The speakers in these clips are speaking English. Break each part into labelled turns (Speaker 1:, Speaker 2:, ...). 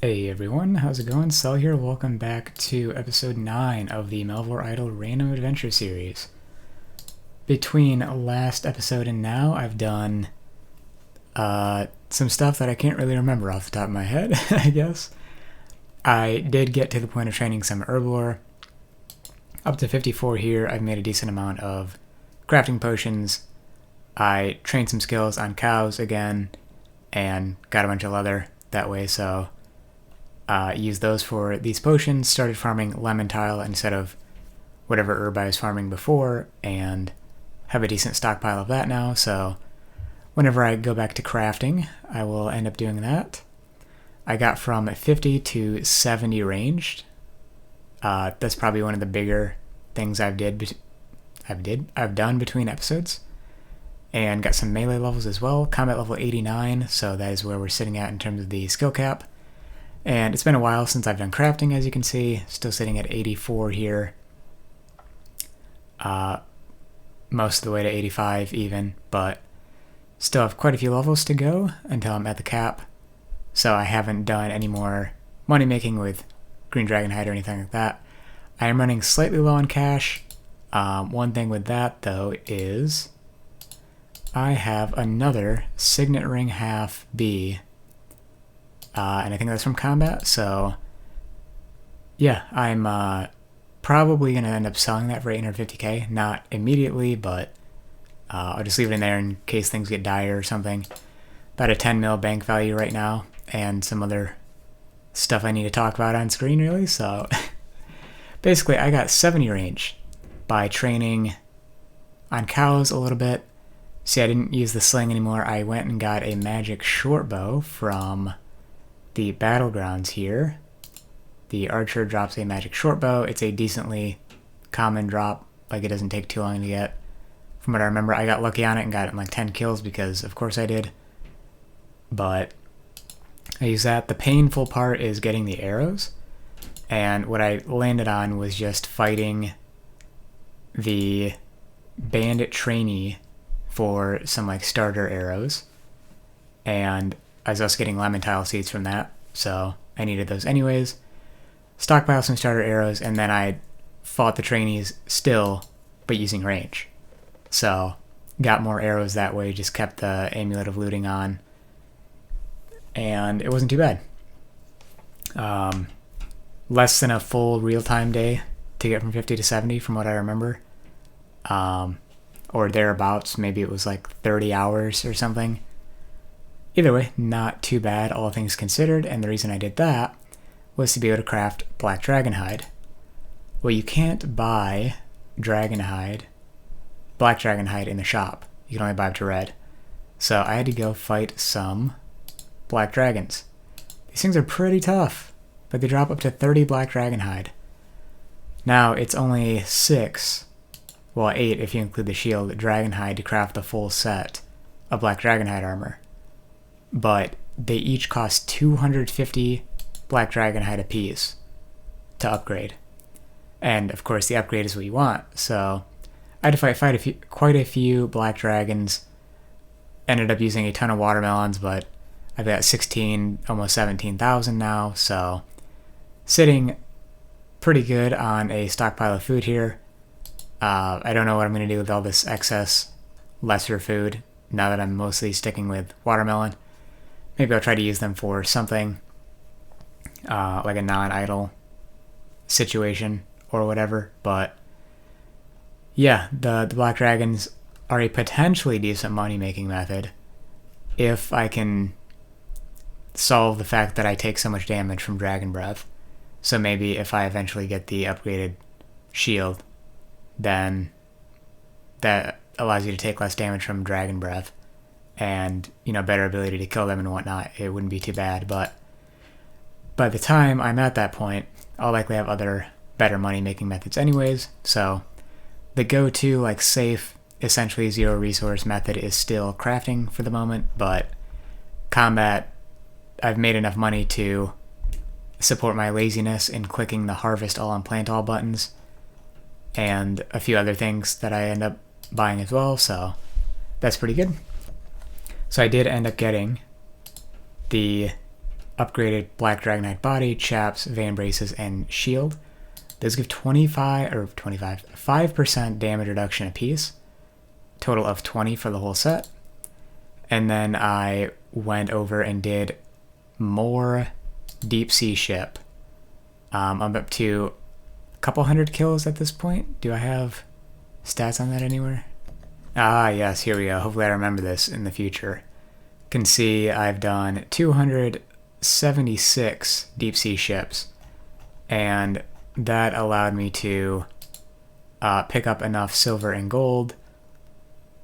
Speaker 1: Hey everyone, how's it going? Cell here, welcome back to episode 9 of the Melvor Idle Random Adventure series. Between last episode and now, I've done some stuff that I can't really remember off the top of my head, I guess. I did get to the point of training some herblore. Up to 54 here, I've made a decent amount of crafting potions. I trained some skills on cows again, and got a bunch of leather that way, so used those for these potions, started farming lemon tile instead of whatever herb I was farming before, and have a decent stockpile of that now, so whenever I go back to crafting, I will end up doing that. I got from 50 to 70 ranged. That's probably one of the bigger things I've done between episodes. And got some melee levels as well. Combat level 89, so that is where we're sitting at in terms of the skill cap. And it's been a while since I've done crafting, as you can see. Still sitting at 84 here. Most of the way to 85 even, but still have quite a few levels to go until I'm at the cap. So I haven't done any more money making with green dragon hide or anything like that. I am running slightly low on cash. One thing with that though is I have another Signet Ring half B, and I think that's from combat, so yeah, I'm probably going to end up selling that for 850k, not immediately, but I'll just leave it in there in case things get dire or something. About a 10 mil bank value right now, and some other stuff I need to talk about on screen really, so basically I got 70 range by training on cows a little bit. See, I didn't use the sling anymore. I went and got a magic short bow from the battlegrounds here. The archer drops a magic short bow. It's a decently common drop. Like, it doesn't take too long to get. From what I remember, I got lucky on it and got it in like 10 kills because of course I did. But I use that. The painful part is getting the arrows. And what I landed on was just fighting the bandit trainee for some like starter arrows, and I was also getting lemon tile seeds from that, so I needed those anyways. Stockpile some starter arrows, and then I fought the trainees still, but using range. So got more arrows that way, just kept the amulet of looting on, and it wasn't too bad. Less than a full real-time day to get from 50 to 70 from what I remember. Or thereabouts, maybe it was like 30 hours or something. Either way, not too bad, all things considered, and the reason I did that was to be able to craft black dragon hide. Well, you can't buy black dragon hide in the shop. You can only buy up to red. So I had to go fight some black dragons. These things are pretty tough, but they drop up to 30 black dragon hide. Now, it's only 6. Well, 8 if you include the shield, dragonhide to craft the full set of black dragonhide armor. But they each cost 250 black dragonhide apiece to upgrade. And of course the upgrade is what you want, so I had to fight quite a few black dragons. Ended up using a ton of watermelons, but I've got 16, almost 17,000 now, so sitting pretty good on a stockpile of food here. I don't know what I'm going to do with all this excess lesser food now that I'm mostly sticking with watermelon. Maybe I'll try to use them for something like a non-idle situation or whatever. But yeah, the black dragons are a potentially decent money-making method if I can solve the fact that I take so much damage from dragon breath. So maybe if I eventually get the upgraded shield, then that allows you to take less damage from dragon breath and, you know, better ability to kill them and whatnot. It wouldn't be too bad, but by the time I'm at that point, I'll likely have other better money making methods anyways. So the go-to, like, safe, essentially zero resource method is still crafting for the moment, but combat, I've made enough money to support my laziness in clicking the harvest all and plant all buttons and a few other things that I end up buying as well, so that's pretty good. So I did end up getting the upgraded Black Dragonite body, chaps, van braces, and shield. Those give 5% damage reduction apiece, total of 20 for the whole set. And then I went over and did more deep sea ship. I'm up to a couple hundred kills at this point. Do I have stats on that anywhere? Ah, yes, here we go. Hopefully I remember this in the future. You can see I've done 276 deep sea ships, and that allowed me to pick up enough silver and gold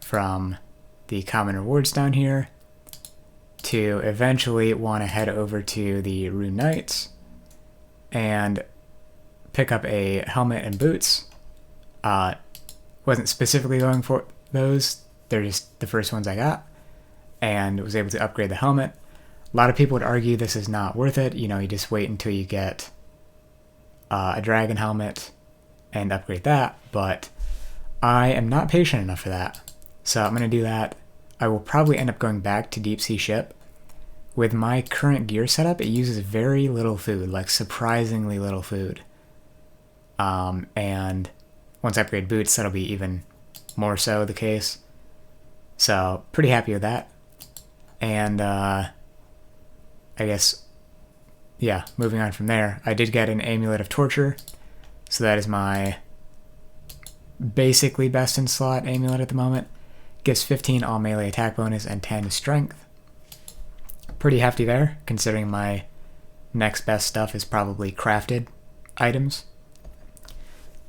Speaker 1: from the common rewards down here to eventually want to head over to the Rune Knights and pick up a helmet and boots. Wasn't specifically going for those, they're just the first ones I got, and was able to upgrade the helmet. A lot of people would argue this is not worth it. You know, you just wait until you get a dragon helmet and upgrade that, but I am not patient enough for that. So I'm going to do that. I will probably end up going back to deep sea ship. With my current gear setup, it uses very little food, like surprisingly little food. And once I upgrade boots, that'll be even more so the case. So pretty happy with that. And I guess, yeah, moving on from there, I did get an Amulet of Torture. So that is my basically best in slot amulet at the moment. Gives 15 all melee attack bonus and 10 strength. Pretty hefty there, considering my next best stuff is probably crafted items.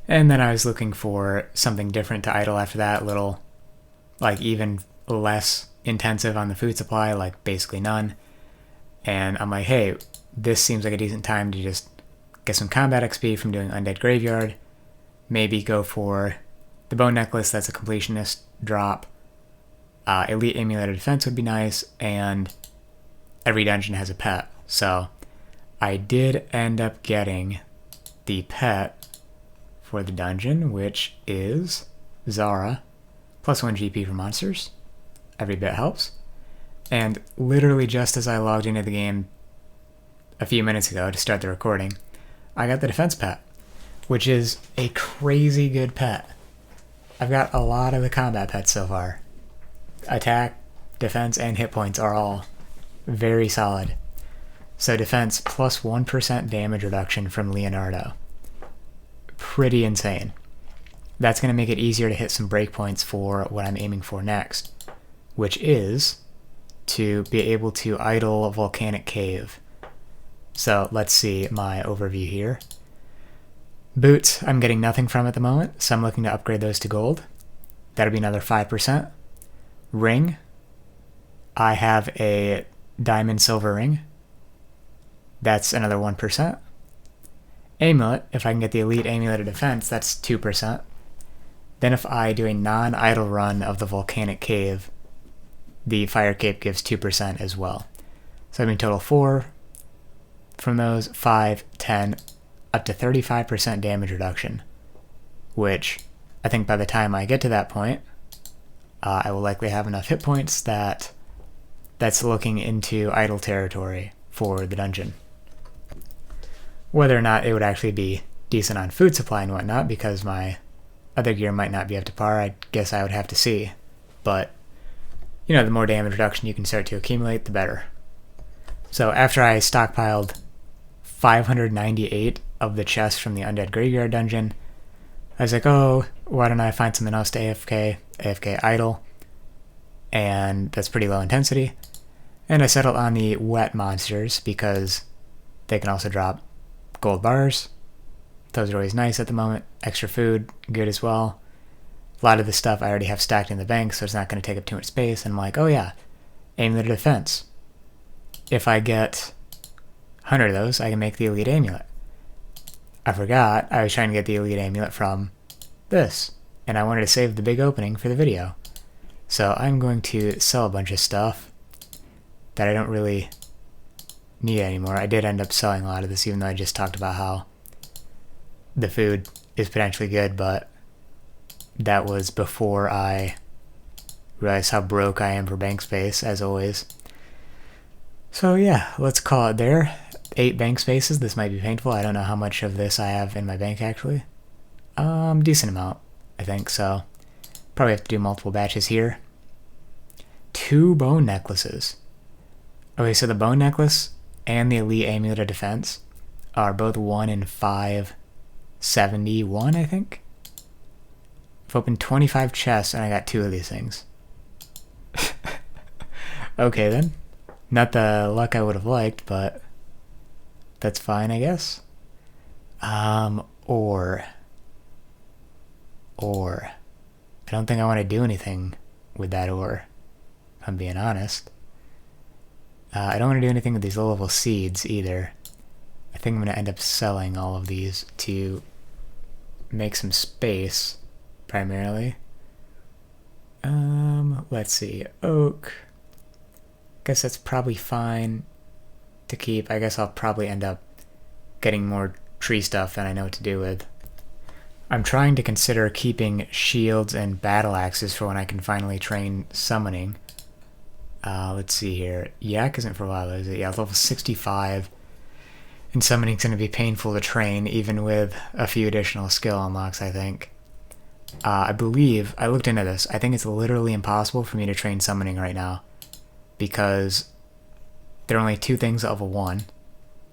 Speaker 1: And then I was looking for something different to idle after that, a little, like, even less intensive on the food supply, like basically none. And I'm like, hey, this seems like a decent time to just get some combat XP from doing Undead Graveyard. Maybe go for the Bone Necklace, that's a completionist drop. Elite Amulet of Defense would be nice, and every dungeon has a pet. So I did end up getting the pet for the dungeon, which is Zara, plus 1 GP for monsters. Every bit helps. And literally just as I logged into the game a few minutes ago to start the recording, I got the defense pet, which is a crazy good pet. I've got a lot of the combat pets so far. Attack, defense, and hit points are all very solid. So defense plus 1% damage reduction from Leonardo. Pretty insane. That's going to make it easier to hit some breakpoints for what I'm aiming for next, which is to be able to idle Volcanic Cave. So let's see my overview here. Boots, I'm getting nothing from at the moment, so I'm looking to upgrade those to gold. That'll be another 5%. Ring, I have a diamond silver ring. That's another 1%. Amulet, if I can get the elite amulet of defense, that's 2%. Then if I do a non-idle run of the Volcanic Cave, the Fire Cape gives 2% as well. So I mean total 4 from those, 5, 10, up to 35% damage reduction, which I think by the time I get to that point, I will likely have enough hit points that that's looking into idle territory for the dungeon. Whether or not it would actually be decent on food supply and whatnot, because my other gear might not be up to par, I guess I would have to see. But, you know, the more damage reduction you can start to accumulate, the better. So after I stockpiled 598 of the chests from the Undead Graveyard dungeon, I was like, oh, why don't I find something else to AFK idle, and that's pretty low intensity. And I settled on the wet monsters because they can also drop gold bars. Those are always nice at the moment. Extra food, good as well. A lot of the stuff I already have stacked in the bank, so it's not going to take up too much space. And I'm like, oh yeah, Amulet of Defense. If I get 100 of those, I can make the Elite Amulet. I forgot I was trying to get the Elite Amulet from this, and I wanted to save the big opening for the video. So I'm going to sell a bunch of stuff that I don't really need anymore. I did end up selling a lot of this, even though I just talked about how the food is potentially good, but that was before I realized how broke I am for bank space, as always. So yeah, let's call it there. 8 bank spaces. This might be painful. I don't know how much of this I have in my bank actually. Decent amount, I think, so probably have to do multiple batches here. 2 bone necklaces. Okay, so the bone necklace and the elite amulet of defense are both 1 in 571, I think. I've opened 25 chests and I got 2 of these things. Okay then. Not the luck I would have liked, but that's fine, I guess. Ore. I don't think I want to do anything with that ore, if I'm being honest. I don't want to do anything with these low-level seeds either. I think I'm going to end up selling all of these to make some space, primarily. Let's see. Oak. Guess that's probably fine to keep. I guess I'll probably end up getting more tree stuff than I know what to do with. I'm trying to consider keeping shields and battle axes for when I can finally train summoning. Let's see here. Yak isn't for a while, is it? Yeah, level 65. And summoning's going to be painful to train, even with a few additional skill unlocks, I think. I believe, I looked into this, I think it's literally impossible for me to train summoning right now. Because there are only 2 things at level 1.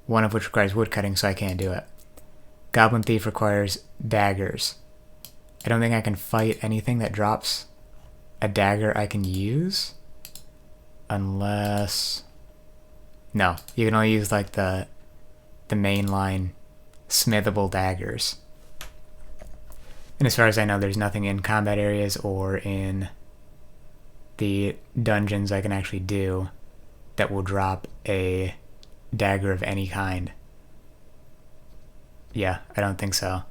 Speaker 1: One of which requires woodcutting, so I can't do it. Goblin Thief requires daggers. I don't think I can fight anything that drops a dagger I can use. Unless... No, you can only use like the mainline smithable daggers. And as far as I know, there's nothing in combat areas or in the dungeons I can actually do that will drop a dagger of any kind. Yeah, I don't think so.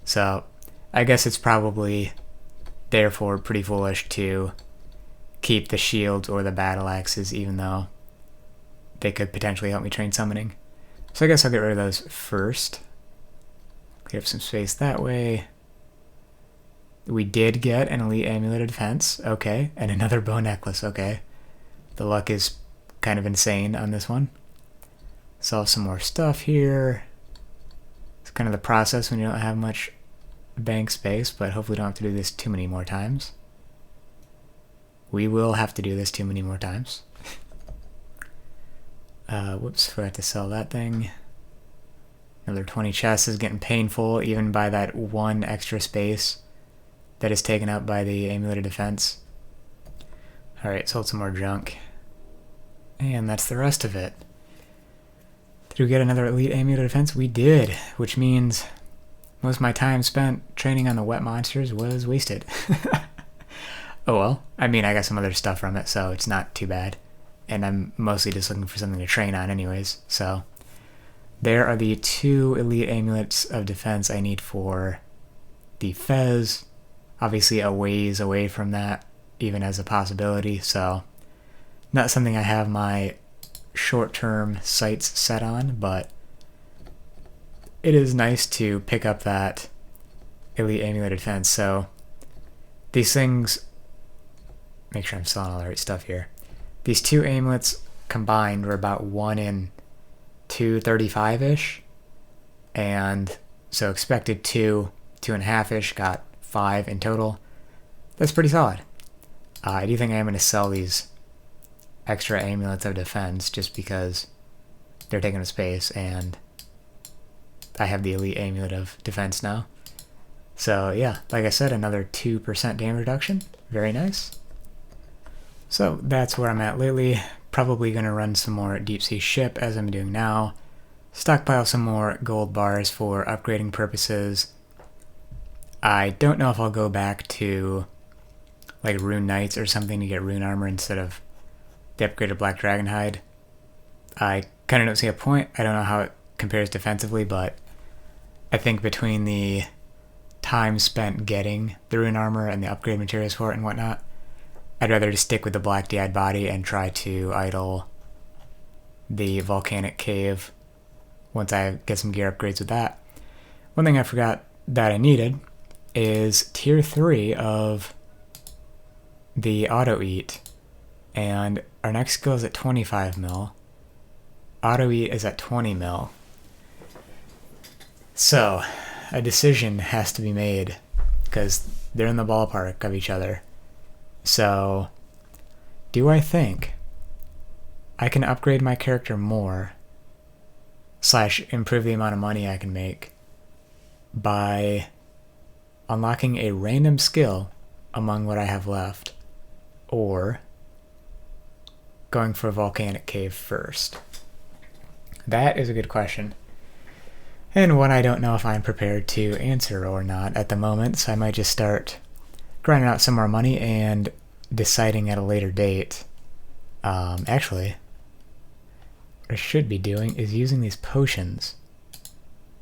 Speaker 1: So, I guess it's probably, therefore, pretty foolish to keep the shields or the battle axes, even though they could potentially help me train summoning. So I guess I'll get rid of those first. Clear up some space that way. We did get an elite amulet of defense, okay, and another bone necklace, okay. The luck is kind of insane on this one. Solve some more stuff here. It's kind of the process when you don't have much bank space, but hopefully don't have to do this too many more times. We will have to do this too many more times. Whoops, forgot to sell that thing. Another 20 chests is getting painful, even by that 1 extra space that is taken up by the amulet of defense. Alright, sold some more junk. And that's the rest of it. Did we get another elite amulet of defense? We did, which means most of my time spent training on the wet monsters was wasted. Oh well, I mean, I got some other stuff from it, so it's not too bad. And I'm mostly just looking for something to train on anyways, so. There are the 2 elite amulets of defense I need for the Fez. Obviously a ways away from that, even as a possibility, so not something I have my short-term sights set on, but it is nice to pick up that elite amulet of defense. So these things, make sure I'm selling all the right stuff here. These 2 amulets combined were about 1 in 235-ish, and so expected 2.5-ish, got 5 in total. That's pretty solid. I do think I am going to sell these extra amulets of defense just because they're taking up space and I have the elite amulet of defense now. So yeah, like I said, another 2% damage reduction. Very nice. So that's where I'm at lately. Probably going to run some more deep sea ship as I'm doing now. Stockpile some more gold bars for upgrading purposes. I don't know if I'll go back to like Rune Knights or something to get rune armor instead of the upgraded Black Dragon Hide. I kind of don't see a point. I don't know how it compares defensively, but I think between the time spent getting the rune armor and the upgrade materials for it and whatnot, I'd rather just stick with the Black DI body and try to idle the Volcanic Cave once I get some gear upgrades with that. One thing I forgot that I needed is tier 3 of the auto eat, and our next skill is at 25 mil. auto eat is at 20 mil. So, a decision has to be made because they're in the ballpark of each other. So, do I think I can upgrade my character more / improve the amount of money I can make by unlocking a random skill among what I have left, or going for Volcanic Cave first? That is a good question, and one I don't know if I'm prepared to answer or not at the moment, so I might just start grinding out some more money and deciding at a later date. Actually, what I should be doing is using these potions.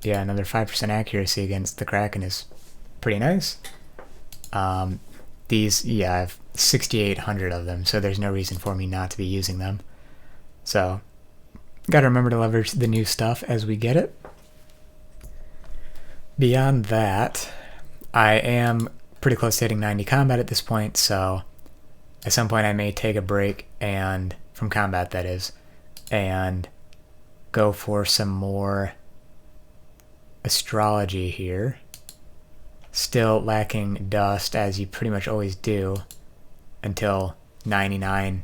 Speaker 1: Yeah, another 5% accuracy against the Kraken is pretty nice. These, yeah, I have 6,800 of them, so there's no reason for me not to be using them. So, gotta remember to leverage the new stuff as we get it. Beyond that, I am pretty close to hitting 90 combat at this point, so at some point I may take a break, and from combat that is, and go for some more astrology here. Still lacking dust, as you pretty much always do, until 99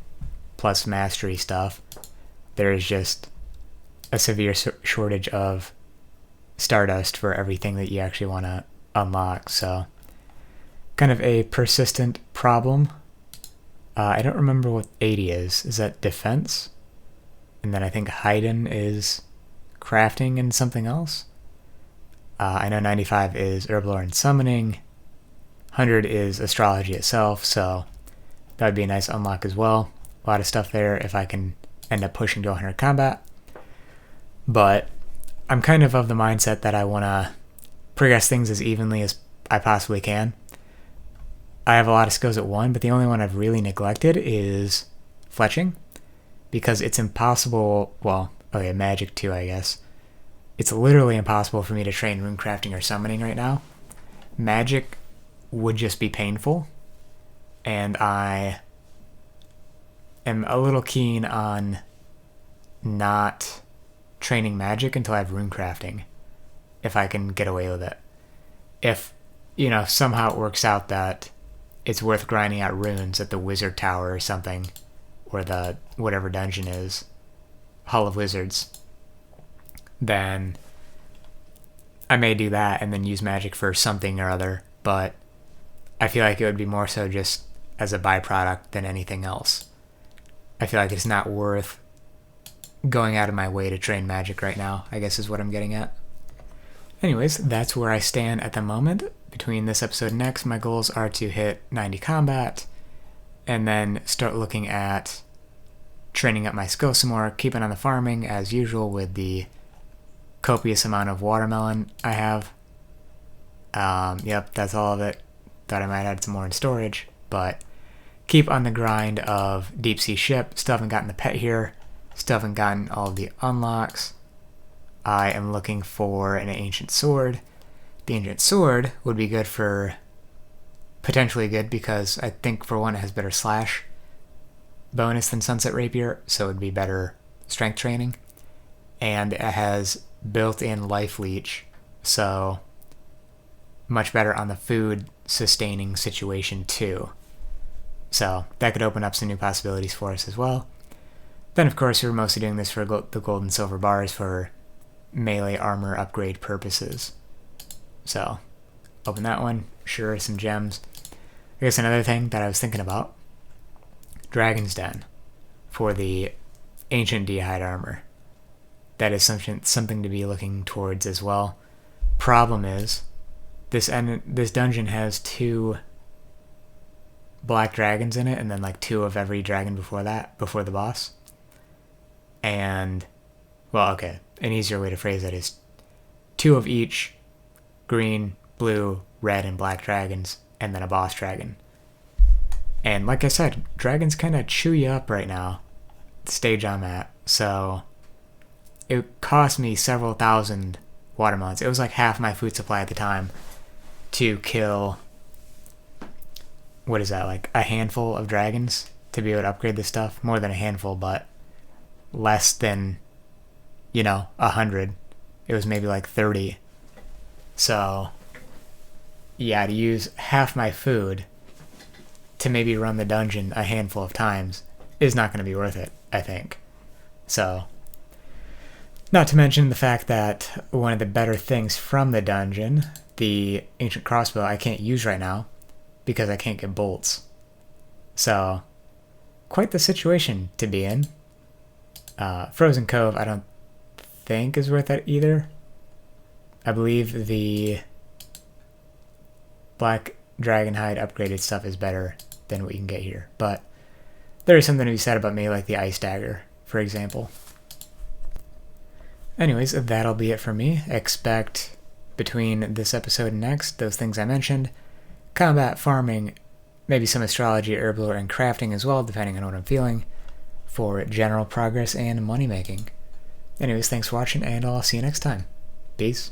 Speaker 1: plus mastery stuff. There is just a severe shortage of stardust for everything that you actually want to unlock, so kind of a persistent problem. I don't remember what 80 is. Is that defense? And then I think Haydn is crafting and something else. I know 95 is Herblore and Summoning. 100 is Astrology itself, so that would be a nice unlock as well. A lot of stuff there if I can end up pushing to 100 combat. But I'm kind of the mindset that I want to progress things as evenly as I possibly can. I have a lot of skills at 1, but the only one I've really neglected is fletching, because it's impossible, well, okay, magic too, I guess. It's literally impossible for me to train runecrafting or summoning right now. Magic would just be painful, and I am a little keen on not training magic until I have runecrafting, if I can get away with it. If, somehow it works out that it's worth grinding out runes at the Wizard Tower or something, or the whatever dungeon is, Hall of Wizards, then I may do that and then use magic for something or other, but I feel like it would be more so just as a byproduct than anything else. I feel like it's not worth going out of my way to train magic right now, I guess is what I'm getting at. Anyways, that's where I stand at the moment. Between this episode and next, my goals are to hit 90 combat, and then start looking at training up my skills some more, keeping on the farming as usual with the copious amount of watermelon I have. Yep, that's all of it. Thought I might add some more in storage, but keep on the grind of deep sea ship. Still haven't gotten the pet here. Still haven't gotten all of the unlocks. I am looking for an ancient sword. The ancient sword would be good for, potentially good, because I think for one it has better slash bonus than Sunset Rapier, so it would be better strength training. And it has built-in life leech, so much better on the food sustaining situation too. So that could open up some new possibilities for us as well. Then of course we're mostly doing this for the gold and silver bars for melee armor upgrade purposes. So open that one, sure, some gems. I guess another thing that I was thinking about, Dragon's Den for the ancient D'hide armor. That is something to be looking towards as well. Problem is, this dungeon has 2 black dragons in it, and then like 2 of every dragon before the boss. And, well, okay, an easier way to phrase that is 2 of each green, blue, red, and black dragons, and then a boss dragon. And like I said, dragons kind of chew you up right now, the stage I'm at, so it cost me several thousand watermelons. It was like half my food supply at the time to kill, what is that, like a handful of dragons to be able to upgrade this stuff. More than a handful, but less than 100. It was maybe like 30. So, yeah, to use half my food to maybe run the dungeon a handful of times is not going to be worth it, I think. So, not to mention the fact that one of the better things from the dungeon, the ancient crossbow, I can't use right now because I can't get bolts. So, quite the situation to be in. Frozen Cove, I don't think is worth it either. I believe the Black Dragonhide upgraded stuff is better than what you can get here. But there is something to be said about me, like the Ice Dagger, for example. Anyways, that'll be it for me. Expect between this episode and next, those things I mentioned, combat, farming, maybe some astrology, herblore, and crafting as well, depending on what I'm feeling, for general progress and money making. Anyways, thanks for watching, and I'll see you next time. Peace.